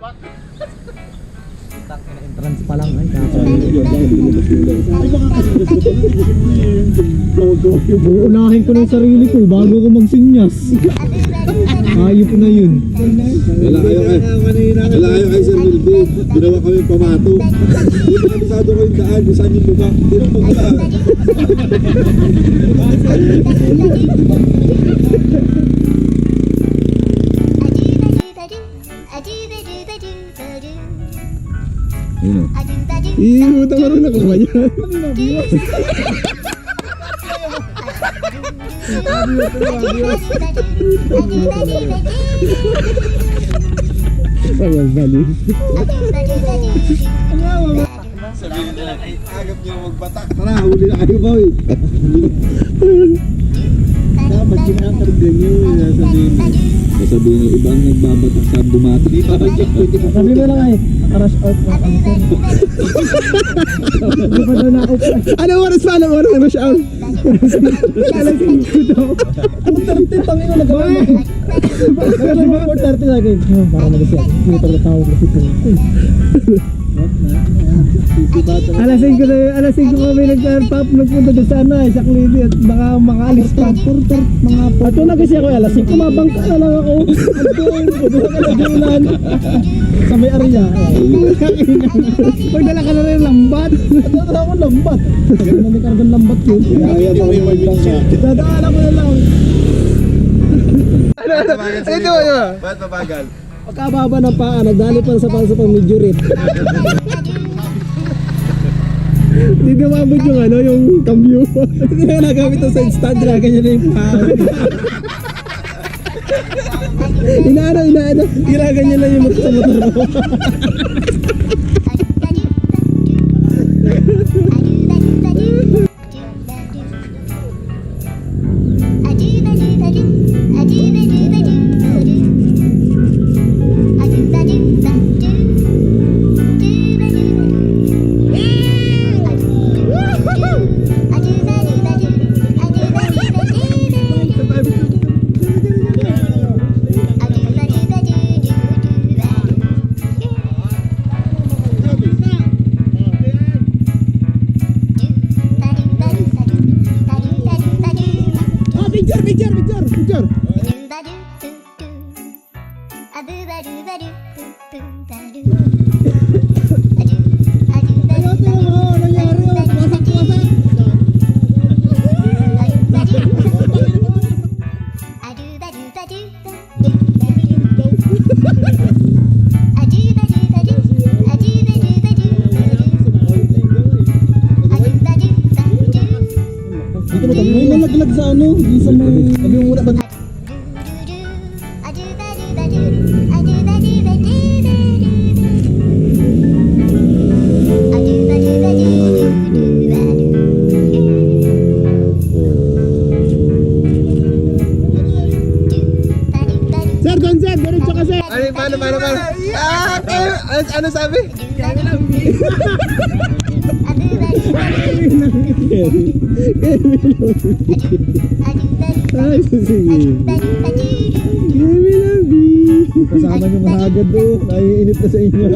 Entrance pa lang ay uunahin ko ng sarili ko bago ko magsinyas. Ayop na yun. Wala kayo kay Sir Wilby. Ginawa kami pamato. Hindi na bisado ko yung daan. Bisan yung lupa. Hindi na pagkaan. Iyo, tama rin ako ba yan? Ayan, bali. Sabihin nila, agap niyo magbatak. Tara, huli na kayo, boy. Dapat kinakaroon din yun. Sabihin ng ibang nagbabatak sa bumati. Sabi mo lang ay rush out ng answer. Hindi pa daw na-out. Anong oras pa? Anong oras? Ano siya? Alam ko daw. Ang 30 pang ino nagawa mo. Nagawa mo 4:30 lagi. Baka mag-isip. Hindi pa tawag na sito. Alas 5 kami nagpunta doon sana sa Clive at baka makaalis pa. Mga ato na kasi ako alas 5 mabangka na lang ako. Sa may area. Pagdala ka na rin lambat. Dadala ako lambat. Ganun na may kargang lambat yun. Kaya mo may magbangka. Dadala ko na lang. Ito mo. Ba't mabagal? Pagkababa ng paa, nagdali pa sa medyo rip. Hindi na mabot yung ano, yung cambio. Hindi na nagamit ang side stand, ganyan na yung paa. Inaano. Ginaganyan lang yung motor sa motor mo. Picture. May nalaglag sa ano, di sa may... Sabi mo muna ba? Sir, concept, diretso ka sir. Paano? Ano sabi? Ay, sige. Kasama nyo mahagad doon, naiinit na sa inyo.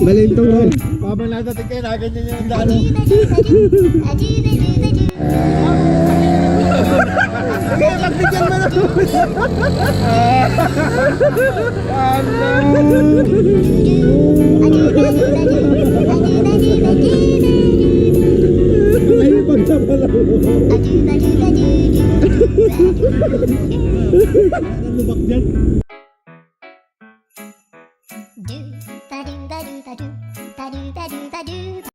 Balintong mo. Pabang natating kayo, naganyan yung daan. Kaya pagbigyan mo na. Ay, pagkapala mo. Lubak dyan.